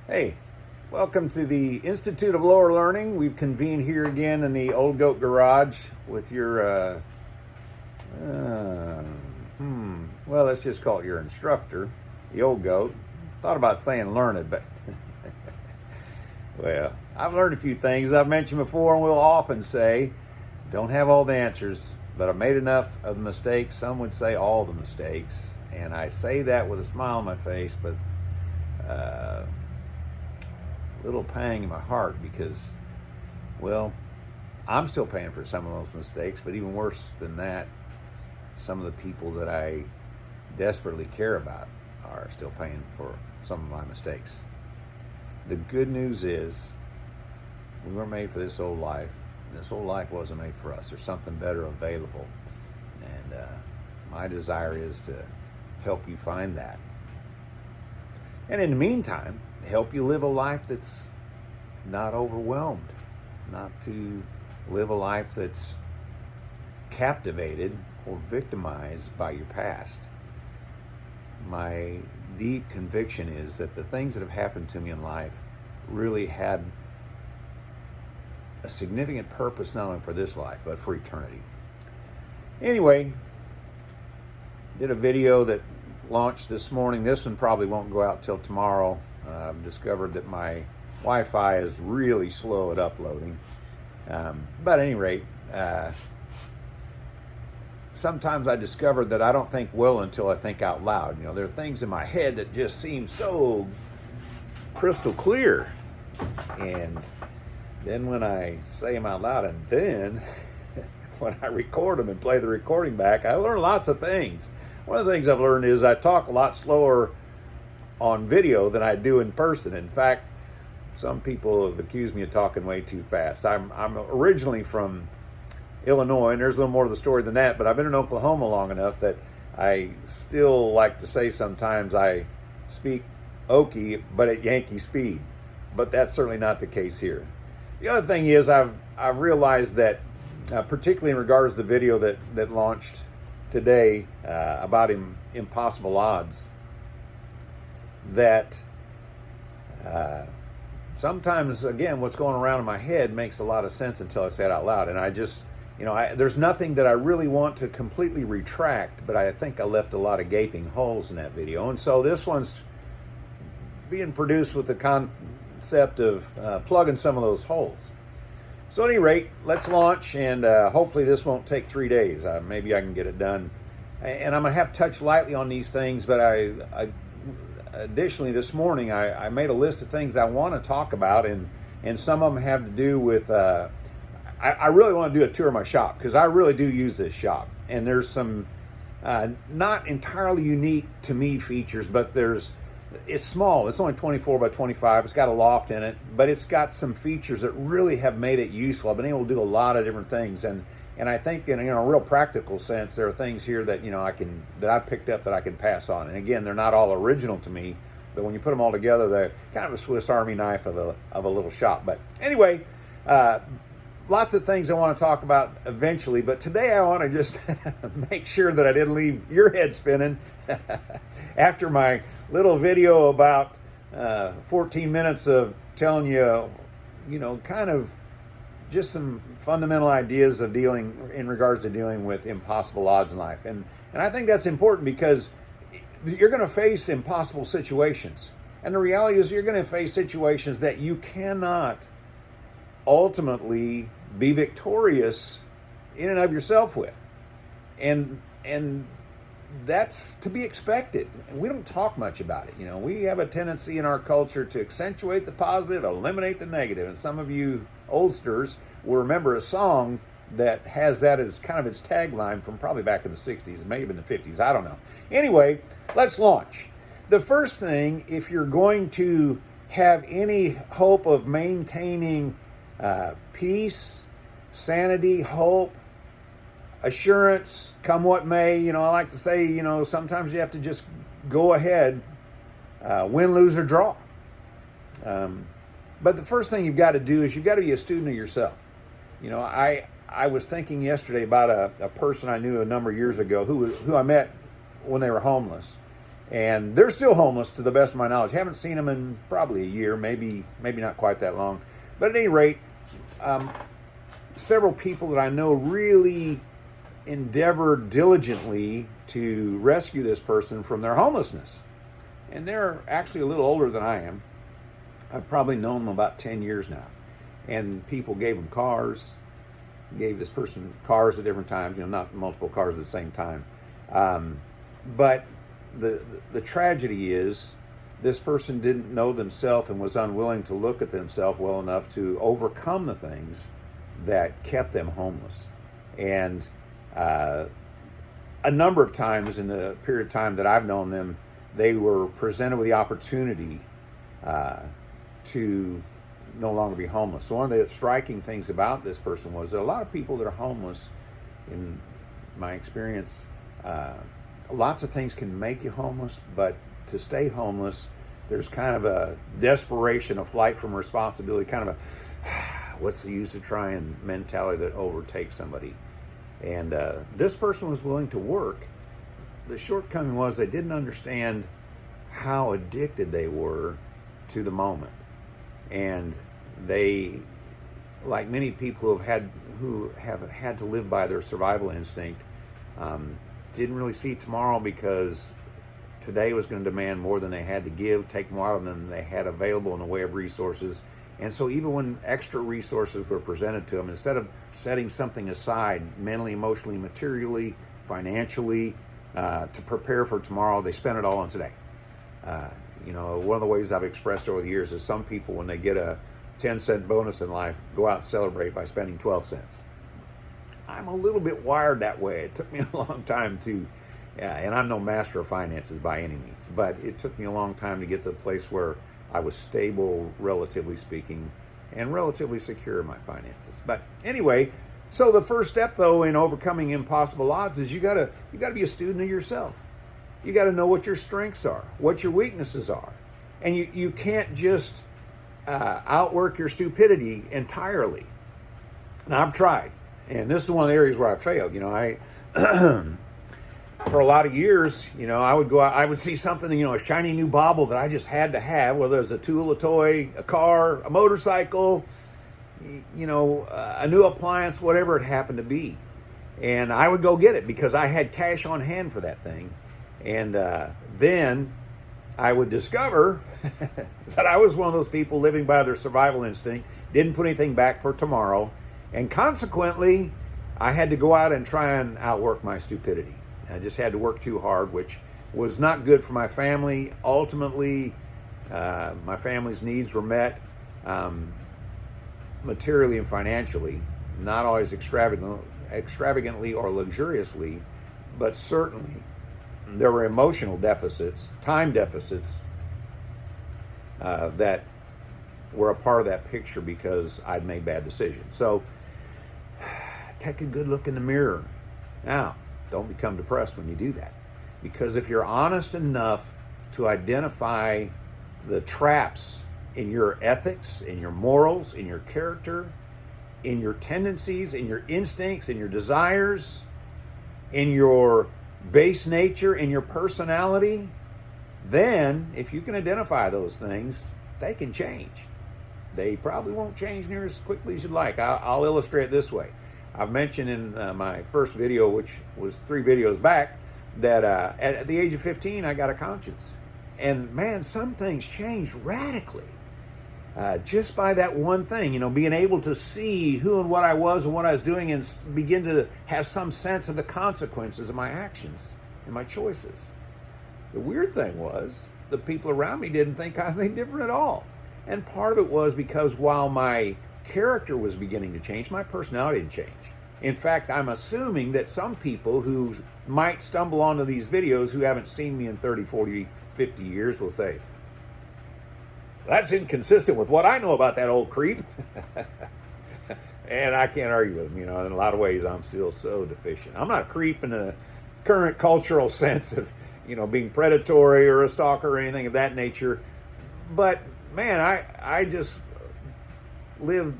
Hey, welcome to the Institute of Lower Learning. We've convened here again in the Old Goat Garage with your, well, let's just call it your instructor, the Old Goat. Thought about saying learned, but, well, I've learned a few things. I've mentioned before, and we'll often say, don't have all the answers, but I've made enough of the mistakes. Some would say all the mistakes, and I say that with a smile on my face, but little pang in my heart because, well, I'm still paying for some of those mistakes, but even worse than that, some of the people that I desperately care about are still paying for some of my mistakes. The good news is we weren't made for this old life, and this old life wasn't made for us. There's something better available, and my desire is to help you find that. And in the meantime, help you live a life that's not overwhelmed, not to live a life that's captivated or victimized by your past. My deep conviction is that the things that have happened to me in life really had a significant purpose, not only for this life, but for eternity. Anyway, did a video that launched this morning. This one probably won't go out till tomorrow. I've discovered that my Wi-Fi is really slow at uploading. But at any rate, sometimes I discovered that I don't think well until I think out loud. You know, there are things in my head that just seem so crystal clear. And then when I say them out loud, and then when I record them and play the recording back, I learn lots of things. One of the things I've learned is I talk a lot slower on video than I do in person. In fact, some people have accused me of talking way too fast. I'm originally from Illinois, and there's a little more to the story than that, but I've been in Oklahoma long enough that I still like to say sometimes I speak Okie, but at Yankee speed. But that's certainly not the case here. The other thing is I've realized that, particularly in regards to the video that launched today about impossible odds, that sometimes, again, what's going around in my head makes a lot of sense until I say it out loud. And I just, there's nothing that I really want to completely retract, but I think I left a lot of gaping holes in that video. And so this one's being produced with the concept of plugging some of those holes. So at any rate, let's launch, and hopefully this won't take 3 days. Maybe I can get it done. And I'm going to have to touch lightly on these things, but additionally this morning I made a list of things I want to talk about, and some of them have to do with, I really want to do a tour of my shop, because I really do use this shop. And there's some not entirely unique to me features, but it's small. It's only 24 by 25. It's got a loft in it, but it's got some features that really have made it useful. I've been able to do a lot of different things, and I think in a real practical sense, there are things here that I picked up that I can pass on. And again, they're not all original to me, but when you put them all together, they're kind of a Swiss Army knife of a little shop. But anyway, lots of things I want to talk about eventually, but today I want to just make sure that I didn't leave your head spinning after my little video about 14 minutes of telling you, kind of just some fundamental ideas of in regards to dealing with impossible odds in life. And I think that's important because you're going to face impossible situations. And the reality is you're going to face situations that you cannot ultimately be victorious in and of yourself with. And that's to be expected. We don't talk much about it. We have a tendency in our culture to accentuate the positive, eliminate the negative. And some of you oldsters will remember a song that has that as kind of its tagline from probably back in the 60s, maybe in the 50s, I don't know. Anyway, let's launch. The first thing, if you're going to have any hope of maintaining peace, sanity, hope, assurance, come what may, I like to say, sometimes you have to just go ahead, win, lose, or draw. But the first thing you've got to do is you've got to be a student of yourself. I was thinking yesterday about a person I knew a number of years ago who I met when they were homeless. And they're still homeless to the best of my knowledge. Haven't seen them in probably a year, maybe not quite that long. But at any rate, several people that I know really endeavored diligently to rescue this person from their homelessness. And they're actually a little older than I am. I've probably known them about 10 years now. And people gave them cars, gave this person cars at different times, not multiple cars at the same time. But the tragedy is this person didn't know themselves and was unwilling to look at themselves well enough to overcome the things that kept them homeless. And a number of times in the period of time that I've known them, they were presented with the opportunity to no longer be homeless. So one of the striking things about this person was that a lot of people that are homeless, in my experience, lots of things can make you homeless, but to stay homeless, there's kind of a desperation, a flight from responsibility, kind of a what's the use of trying mentality that overtakes somebody. And this person was willing to work. The shortcoming was they didn't understand how addicted they were to the moment. And they, like many people who have had to live by their survival instinct, didn't really see tomorrow because today was going to demand more than they had to give, take more than they had available in the way of resources. And so even when extra resources were presented to them, instead of setting something aside mentally, emotionally, materially, financially, to prepare for tomorrow, they spent it all on today. One of the ways I've expressed over the years is some people, when they get a 10-cent bonus in life, go out and celebrate by spending 12 cents. I'm a little bit wired that way. It took me a long time to, and I'm no master of finances by any means, but it took me a long time to get to the place where I was stable, relatively speaking, and relatively secure in my finances. But anyway, so the first step, though, in overcoming impossible odds is you gotta be a student of yourself. You got to know what your strengths are, what your weaknesses are. And you can't just outwork your stupidity entirely. Now, I've tried, and this is one of the areas where I failed. For a lot of years, I would go out, I would see something, a shiny new bauble that I just had to have, whether it was a tool, a toy, a car, a motorcycle, a new appliance, whatever it happened to be. And I would go get it because I had cash on hand for that thing. And then I would discover that I was one of those people living by their survival instinct, didn't put anything back for tomorrow, and consequently, I had to go out and try and outwork my stupidity. I just had to work too hard, which was not good for my family. Ultimately, my family's needs were met materially and financially, not always extravagantly or luxuriously, but certainly there were emotional deficits, time deficits that were a part of that picture because I'd made bad decisions. So take a good look in the mirror. Now, don't become depressed when you do that. Because if you're honest enough to identify the traps in your ethics, in your morals, in your character, in your tendencies, in your instincts, in your desires, in your base nature, in your personality, then if you can identify those things, they can change. They probably won't change near as quickly as you'd like. I'll illustrate it this way. I've mentioned in my first video, which was 3 videos back, that at the age of 15, I got a conscience. And man, some things changed radically. Just by that one thing, being able to see who and what I was and what I was doing and begin to have some sense of the consequences of my actions and my choices. The weird thing was the people around me didn't think I was any different at all. And part of it was because while my character was beginning to change, my personality didn't change. In fact, I'm assuming that some people who might stumble onto these videos who haven't seen me in 30, 40, 50 years will say, that's inconsistent with what I know about that old creep. And I can't argue with them. In a lot of ways, I'm still so deficient. I'm not a creep in the current cultural sense of, being predatory or a stalker or anything of that nature. But man, I just lived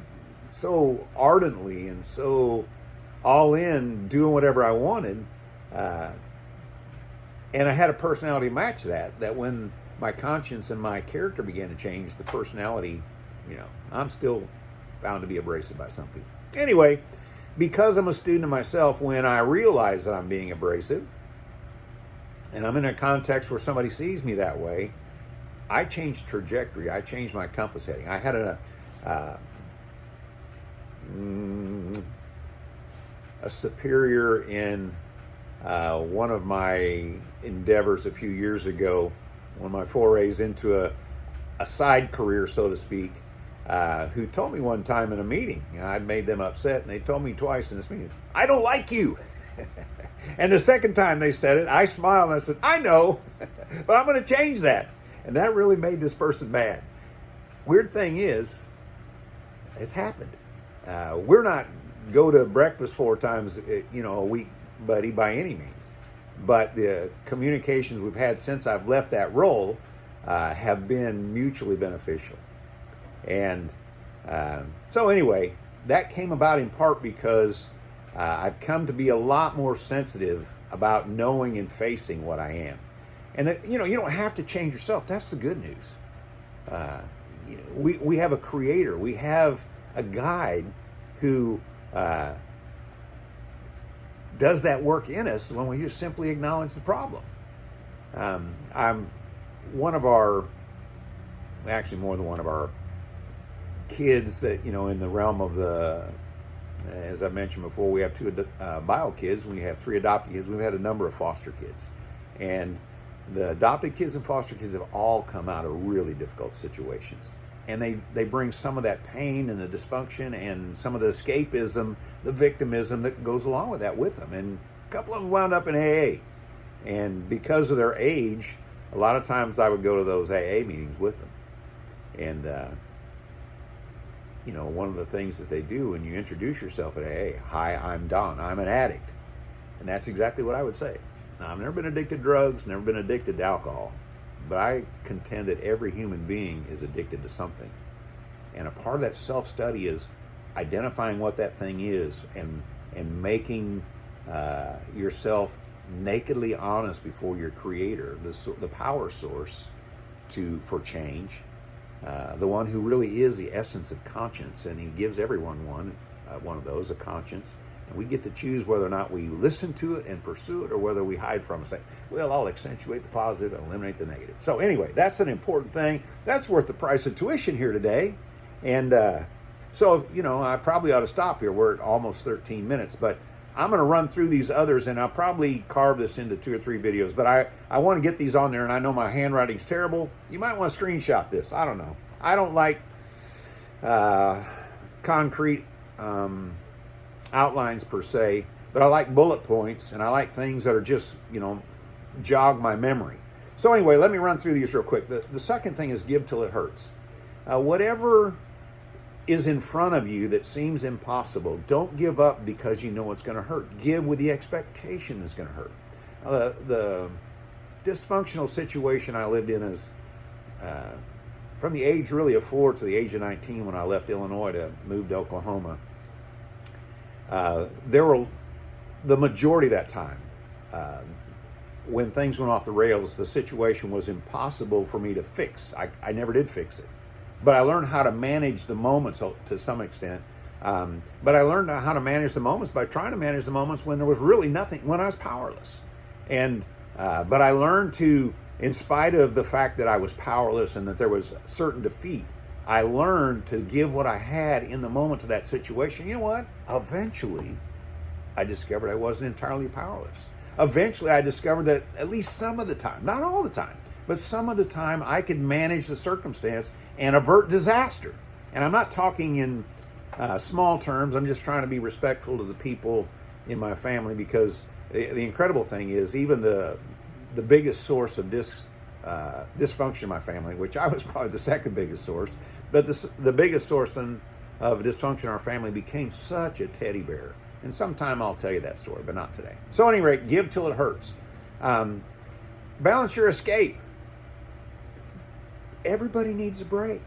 so ardently and so all in, doing whatever I wanted, And I had a personality match that when my conscience and my character began to change, the personality, I'm still found to be abrasive by some people. Anyway, because I'm a student of myself, when I realize that I'm being abrasive, and I'm in a context where somebody sees me that way, I changed trajectory. I changed my compass heading. I had a superior in one of my endeavors a few years ago, one of my forays into a side career, so to speak, who told me one time in a meeting, I'd made them upset, and they told me twice in this meeting, "I don't like you." And the second time they said it, I smiled and I said, "I know, but I'm going to change that." And that really made this person mad. Weird thing is, it's happened. We're not go to breakfast 4 times, a week, buddy, by any means. But the communications we've had since I've left that role have been mutually beneficial. And so anyway, that came about in part because I've come to be a lot more sensitive about knowing and facing what I am. And you don't have to change yourself. That's the good news. We have a creator. We have a guide who does that work in us when we just simply acknowledge the problem. I'm one of our, actually more than one of our kids that, in the realm of the, as I mentioned before, we have 2 bio kids, we have 3 adopted kids, we've had a number of foster kids. And the adopted kids and foster kids have all come out of really difficult situations. And they bring some of that pain and the dysfunction and some of the escapism, the victimism that goes along with that with them. And a couple of them wound up in AA. And because of their age, a lot of times I would go to those AA meetings with them. And, one of the things that they do when you introduce yourself at AA, "Hi, I'm Don. I'm an addict." And that's exactly what I would say. Now, I've never been addicted to drugs, never been addicted to alcohol. But I contend that every human being is addicted to something. And a part of that self-study is identifying what that thing is and making yourself nakedly honest before your creator, the power source for change, the one who really is the essence of conscience. And he gives everyone one of those, a conscience. And we get to choose whether or not we listen to it and pursue it, or whether we hide from it and say, "Well, I'll accentuate the positive and eliminate the negative." So anyway, that's an important thing. That's worth the price of tuition here today. And so, I probably ought to stop here. We're at almost 13 minutes, but I'm going to run through these others, and I'll probably carve this into 2 or 3 videos. But I want to get these on there, and I know my handwriting's terrible. You might want to screenshot this. I don't know. I don't like concrete outlines per se, but I like bullet points, and I like things that are just, jog my memory. So anyway, let me run through these real quick. The second thing is give till it hurts. Whatever is in front of you that seems impossible, don't give up because you know it's going to hurt. Give with the expectation it's going to hurt. The dysfunctional situation I lived in is from the age really of 4 to the age of 19 when I left Illinois to move to Oklahoma. There were the majority of that time when things went off the rails, the situation was impossible for me to fix. I never did fix it, but I learned how to manage the moments to some extent. But I learned how to manage the moments by trying to manage the moments when there was really nothing, when I was powerless. And but I learned to, in spite of the fact that I was powerless and that there was certain defeat, I learned to give what I had in the moment to that situation. You know what? Eventually, I discovered I wasn't entirely powerless. Eventually, I discovered that at least some of the time, not all the time, but some of the time, I could manage the circumstance and avert disaster. And I'm not talking in small terms. I'm just trying to be respectful to the people in my family, because the incredible thing is, even the biggest source of dysfunction in my family, which I was probably the second biggest source, but the biggest source of dysfunction in our family became such a teddy bear. And sometime I'll tell you that story, but not today. So at any rate, give till it hurts. Balance your escape. Everybody needs a break.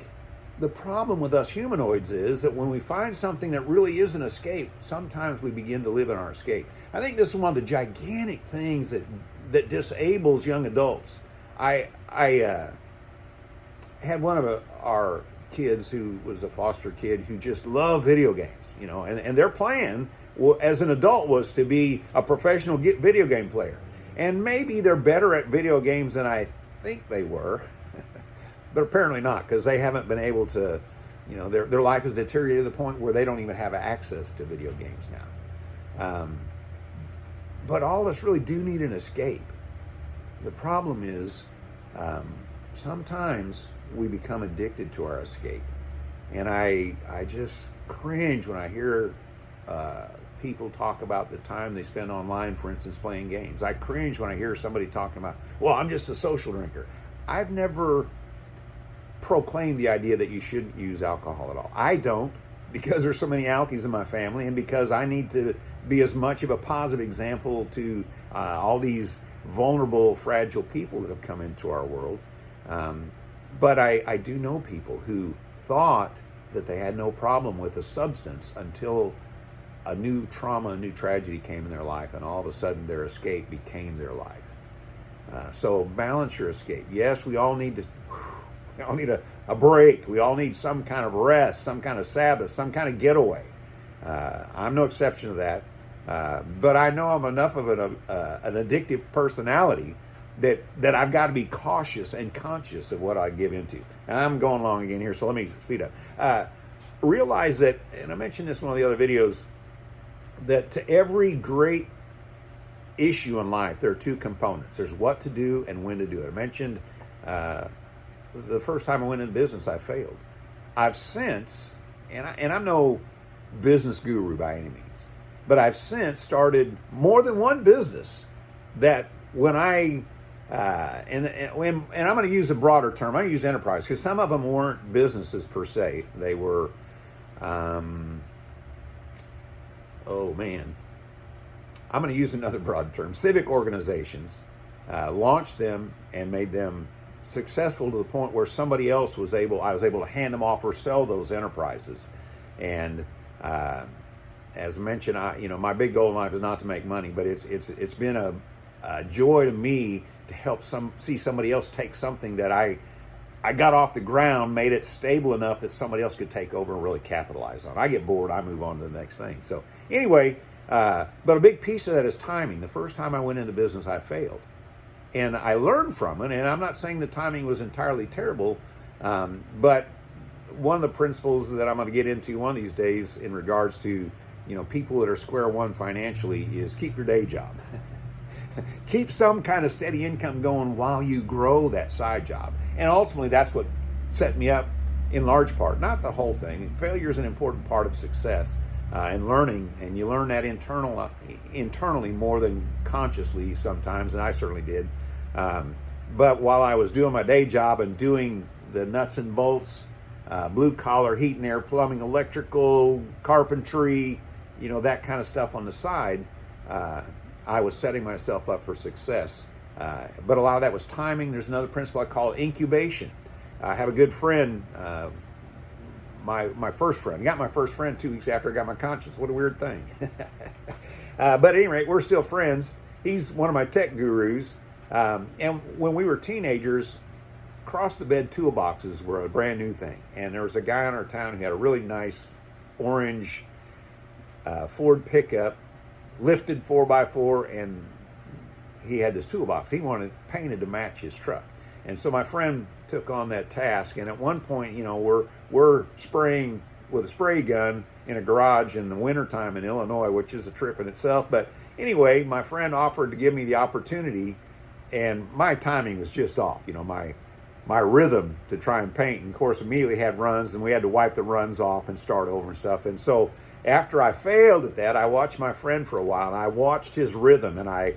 The problem with us humanoids is that when we find something that really is an escape, sometimes we begin to live in our escape. I think this is one of the gigantic things that that disables young adults. I had one of our kids who was a foster kid who just loved video games, and their plan as an adult was to be a professional video game player. And maybe they're better at video games than I think they were, but apparently not, because they haven't been able to, their life has deteriorated to the point where they don't even have access to video games now. But all of us really do need an escape. The problem is sometimes we become addicted to our escape. And I just cringe when I hear people talk about the time they spend online, for instance, playing games. I cringe when I hear somebody talking about, well, I'm just a social drinker. I've never proclaimed the idea that you shouldn't use alcohol at all. I don't, because there's so many alkies in my family, and because I need to be as much of a positive example to all these vulnerable, fragile people that have come into our world. But I do know people who thought that they had no problem with a substance until a new trauma, a new tragedy came in their life, and all of a sudden their escape became their life. So balance your escape. Yes, we all need a break. We all need some kind of rest, some kind of Sabbath, some kind of getaway. I'm no exception to that. But I know I'm enough of an addictive personality that I've got to be cautious and conscious of what I give into. And I'm going long again here, so let me speed up. Realize that, and I mentioned this in one of the other videos, that to every great issue in life, there are two components. There's what to do and when to do it. I mentioned the first time I went into business, I failed. I've since, and I'm no business guru by any means, but I've since started more than one business that when and I'm going to use a broader term. I'm going to use enterprise, because some of them weren't businesses per se. They were, I'm going to use another broad term. Civic organizations, launched them and made them successful to the point where somebody else I was able to hand them off or sell those enterprises. And as mentioned, my big goal in life is not to make money, but it's been a joy to me to help see somebody else take something that I got off the ground, made it stable enough that somebody else could take over and really capitalize on. I get bored, I move on to the next thing. So anyway, but a big piece of that is timing. The first time I went into business, I failed. And I learned from it, and I'm not saying the timing was entirely terrible, but one of the principles that I'm going to get into one of these days in regards to, people that are square one financially is keep your day job. Keep some kind of steady income going while you grow that side job. And ultimately, that's what set me up in large part, not the whole thing. Failure is an important part of success and learning, and you learn that internally more than consciously sometimes, and I certainly did. But while I was doing my day job and doing the nuts and bolts, blue collar, heat and air, plumbing, electrical, carpentry, that kind of stuff on the side, I was setting myself up for success. But a lot of that was timing. There's another principle I call incubation. I have a good friend, my first friend. I got my first friend 2 weeks after I got my conscience. What a weird thing. But at any rate, we're still friends. He's one of my tech gurus. And when we were teenagers, across the bed toolboxes were a brand new thing. And there was a guy in our town who had a really nice orange Ford pickup, lifted 4x4, and he had this toolbox. He wanted it painted to match his truck. And so my friend took on that task. And at one point, we're spraying with a spray gun in a garage in the wintertime in Illinois, which is a trip in itself. But anyway, my friend offered to give me the opportunity, and my timing was just off. My rhythm to try and paint, and of course immediately had runs, and we had to wipe the runs off and start over and stuff. And so after I failed at that, I watched my friend for a while, and I watched his rhythm, and I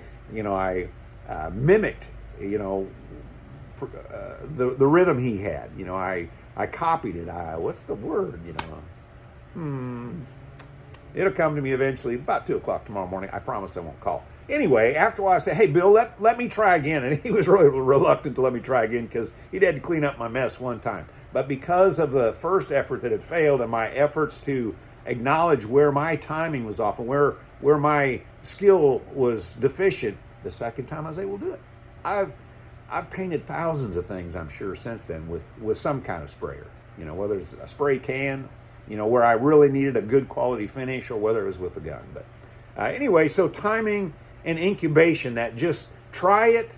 mimicked, the rhythm he had. I copied it. What's the word? It'll come to me eventually about 2 o'clock tomorrow morning. I promise I won't call. Anyway, after a while I said, hey, Bill, let me try again. And he was really reluctant to let me try again because he'd had to clean up my mess one time. But because of the first effort that had failed and my efforts to acknowledge where my timing was off and where my skill was deficient, The second time I was able to do it. I've painted thousands of things, I'm sure, since then with some kind of sprayer. Whether it's a spray can, where I really needed a good quality finish, or whether it was with the gun. But anyway, so timing and incubation, that just try it.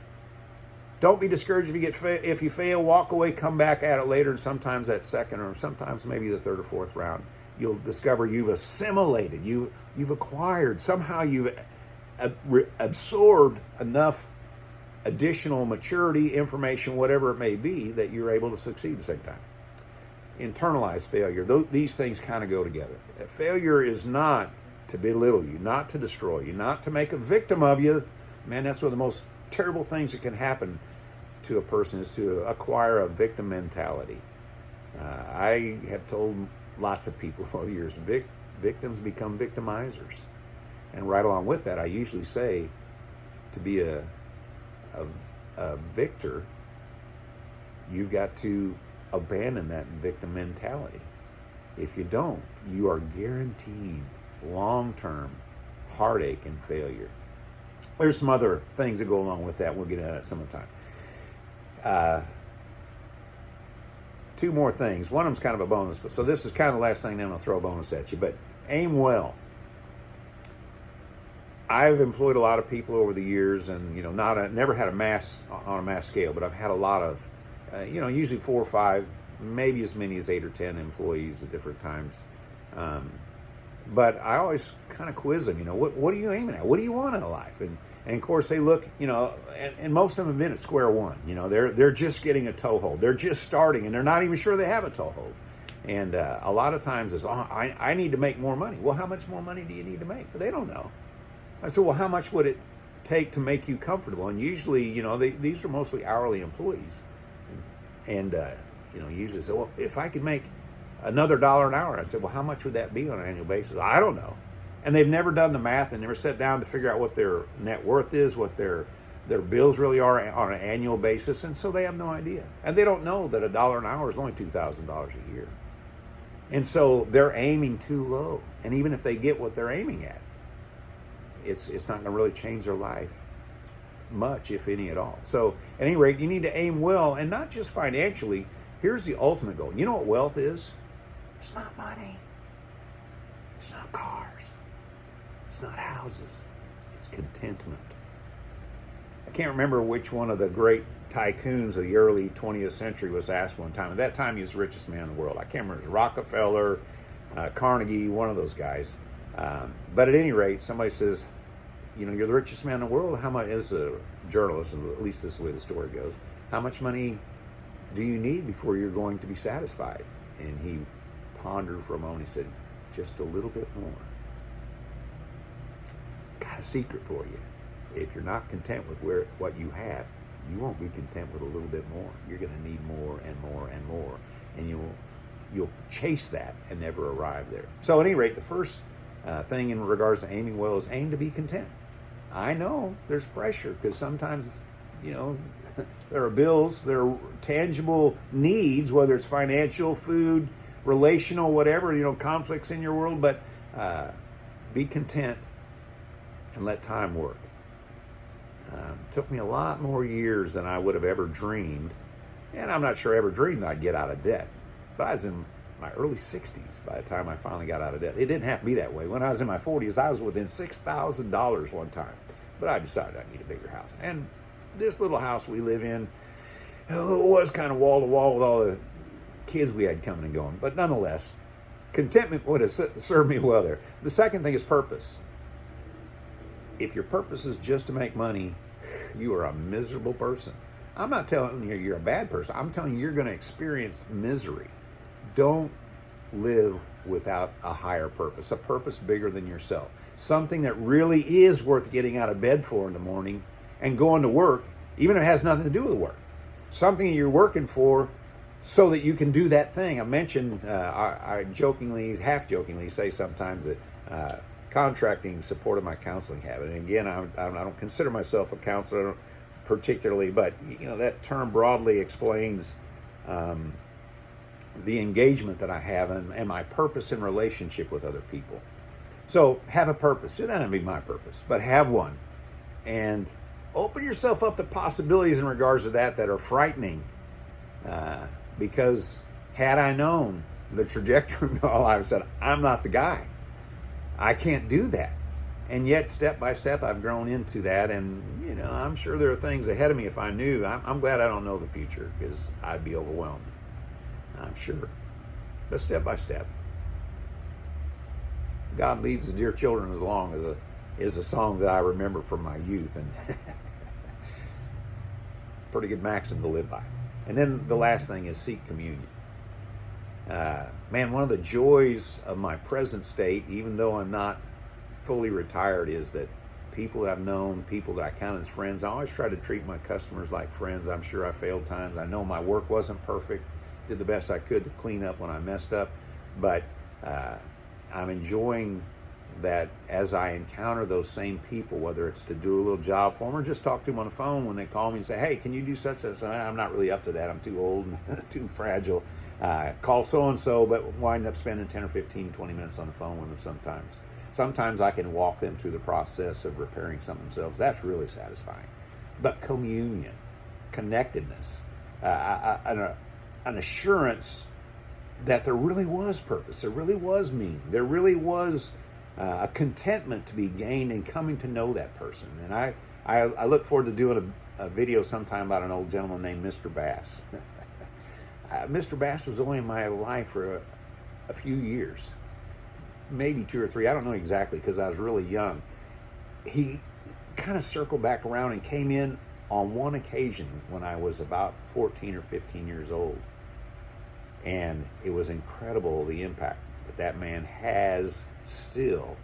Don't be discouraged if you fail. Walk away, come back at it later, and sometimes that second, or sometimes maybe the third or fourth round, you'll discover you've assimilated, you've acquired, somehow you've absorbed enough additional maturity, information, whatever it may be, that you're able to succeed the second time. Internalize failure. These things kind of go together. Failure is not to belittle you, not to destroy you, not to make a victim of you. Man, that's one of the most terrible things that can happen to a person, is to acquire a victim mentality. I have told lots of people over the years, victims become victimizers. And right along with that, I usually say, to be a victor, you've got to abandon that victim mentality. If you don't, you are guaranteed long-term heartache and failure. There's some other things that go along with that. We'll get into that some of the time. Two more things. One of them's kind of a bonus, but so this is kind of the last thing. Then I'm going to throw a bonus at you. But aim well. I've employed a lot of people over the years, and never had on a mass scale, but I've had a lot of, usually 4 or 5, maybe as many as 8 or 10 employees at different times. But I always kind of quiz them. What are you aiming at? What do you want in life? And of course they look, and most of them have been at square one. They're just getting a toehold. They're just starting, and they're not even sure they have a toehold. And a lot of times it's, I need to make more money. Well, how much more money do you need to make? But they don't know. I said, well, how much would it take to make you comfortable? And usually, these are mostly hourly employees. And usually say, well, if I could make another $1 an hour, I said, well, how much would that be on an annual basis? I don't know. And they've never done the math and never sat down to figure out what their net worth is, what their bills really are on an annual basis. And so they have no idea. And they don't know that $1 an hour is only $2,000 a year. And so they're aiming too low. And even if they get what they're aiming at, it's not going to really change their life much, if any at all. So at any rate, you need to aim well, and not just financially. Here's the ultimate goal. You know what wealth is? It's not money. It's not cars. It's not houses. It's contentment. I can't remember which one of the great tycoons of the early 20th century was asked one time. At that time, he was the richest man in the world. I can't remember. It was Rockefeller, Carnegie, one of those guys. But at any rate, somebody says, you're the richest man in the world. How much, as a journalist, at least this is the way the story goes, how much money do you need before you're going to be satisfied? And he pondered for a moment. He said, just a little bit more. Got a secret for you. If you're not content with what you have, you won't be content with a little bit more. You're going to need more and more and more. And you'll chase that and never arrive there. So at any rate, the first thing in regards to aiming well is aim to be content. I know there's pressure, because sometimes, there are bills, there are tangible needs, whether it's financial, food, relational, whatever, conflicts in your world, but be content and let time work. Took me a lot more years than I would have ever dreamed, and I'm not sure I ever dreamed I'd get out of debt. But I was in my early 60s by the time I finally got out of debt. It didn't have to be that way. When I was in my 40s, I was within $6,000 one time. But I decided I need a bigger house. And this little house we live in was kind of wall to wall with all the kids we had coming and going. But nonetheless, contentment would have served me well there. The second thing is purpose. If your purpose is just to make money, you are a miserable person. I'm not telling you you're a bad person. I'm telling you you're going to experience misery. Don't live without a higher purpose, a purpose bigger than yourself. Something that really is worth getting out of bed for in the morning and going to work, even if it has nothing to do with work. Something you're working for so that you can do that thing. I mentioned, I jokingly, half jokingly say sometimes that contracting supported my counseling habit. And again, I don't consider myself a counselor particularly, but that term broadly explains the engagement that I have and my purpose in relationship with other people. So have a purpose. It doesn't have to be my purpose, but have one. And Open yourself up to possibilities in regards to that are frightening. Because had I known the trajectory of my life, I said, I'm not the guy. I can't do that. And yet, step by step, I've grown into that. And, I'm sure there are things ahead of me if I knew. I'm glad I don't know the future, because I'd be overwhelmed. I'm sure. But step by step. God leads his dear children as long is a song that I remember from my youth. And pretty good maxim to live by. And then the last thing is seek communion. Man, one of the joys of my present state, even though I'm not fully retired, is that people that I've known, people that I count as friends, I always try to treat my customers like friends. I'm sure I failed times. I know my work wasn't perfect. Did the best I could to clean up when I messed up. But I'm enjoying that as I encounter those same people, whether it's to do a little job for them or just talk to them on the phone when they call me and say, hey, can you do such and such? I'm not really up to that. I'm too old and too fragile. Call so-and-so, but wind up spending 10 or 15, 20 minutes on the phone with them sometimes. Sometimes I can walk them through the process of repairing something themselves. That's really satisfying. But communion, connectedness, an assurance that there really was purpose, there really was meaning, there really was a contentment to be gained in coming to know that person. And I look forward to doing a video sometime about an old gentleman named Mr. Bass. Mr. Bass was only in my life for a few years, maybe 2 or 3. I don't know exactly, because I was really young. He kind of circled back around and came in on one occasion when I was about 14 or 15 years old. And it was incredible, the impact that man has still,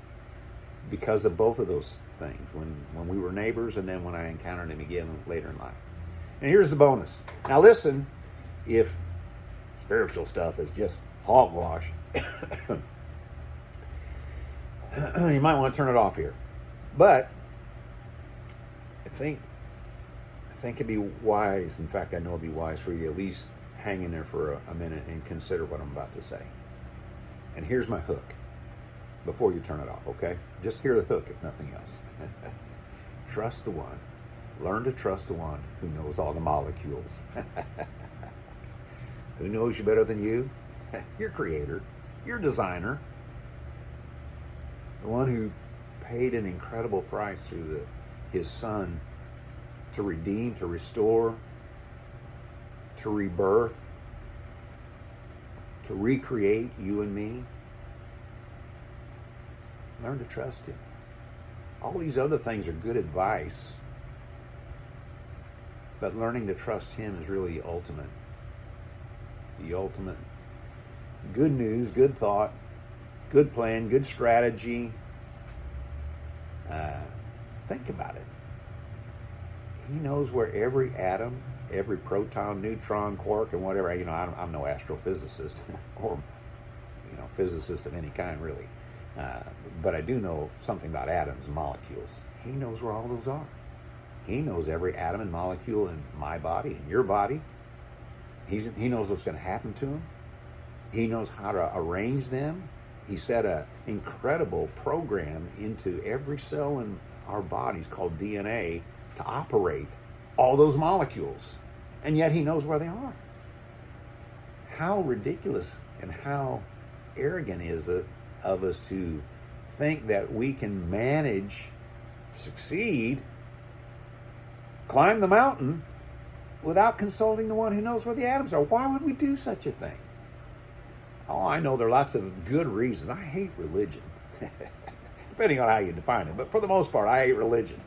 because of both of those things, when we were neighbors and then when I encountered him again later in life. And here's the bonus. Now listen, if spiritual stuff is just hogwash, you might want to turn it off here. But I think it'd be wise, in fact I know it'd be wise for you to at least hang in there for a minute and consider what I'm about to say. And here's my hook before you turn it off, okay? Just hear the hook if nothing else. Trust the one. Learn to trust the one who knows all the molecules. Who knows you better than you? Your creator, your designer, the one who paid an incredible price through his son to redeem, to restore, to rebirth, to recreate you and me. Learn to trust him. All these other things are good advice, but learning to trust him is really the ultimate. The ultimate. Good news, good thought, good plan, good strategy. Think about it. He knows where every atom, every proton, neutron, quark, and whatever, I'm no astrophysicist or, physicist of any kind, really. But I do know something about atoms and molecules. He knows where all those are. He knows every atom and molecule in my body, in your body. He knows what's going to happen to them. He knows how to arrange them. He set an incredible program into every cell in our bodies called DNA to operate all those molecules. And yet he knows where they are. How ridiculous and how arrogant is it of us to think that we can manage, succeed, climb the mountain without consulting the one who knows where the atoms are. Why would we do such a thing? Oh, I know there are lots of good reasons. I hate religion, depending on how you define it. But for the most part, I hate religion.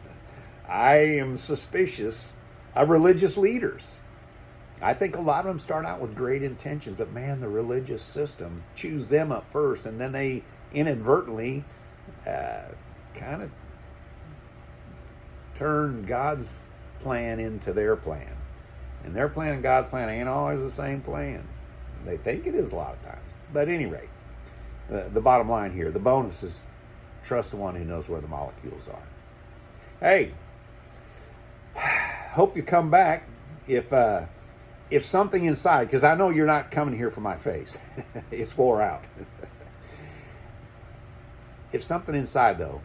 I am suspicious of religious leaders. I think a lot of them start out with great intentions, but man, the religious system chews them up first, and then they inadvertently kind of turn God's plan into their plan. And their plan and God's plan ain't always the same plan. They think it is a lot of times. But at any rate, the bottom line here, the bonus is trust the one who knows where the molecules are. Hey, hope you come back if something inside, because I know you're not coming here for my face. It's wore out. If something inside, though,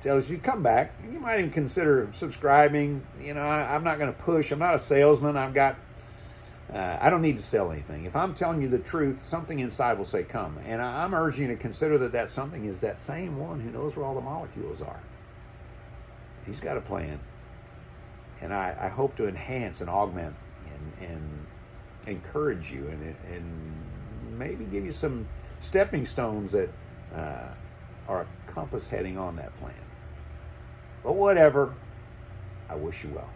tells you come back. You might even consider subscribing. I'm not going to push. I'm not a salesman. I don't need to sell anything. If I'm telling you the truth, something inside will say come. And I'm urging you to consider that something is that same one who knows where all the molecules are. He's got a plan. And I hope to enhance and augment and encourage you and maybe give you some stepping stones that are a compass heading on that plan. But whatever, I wish you well.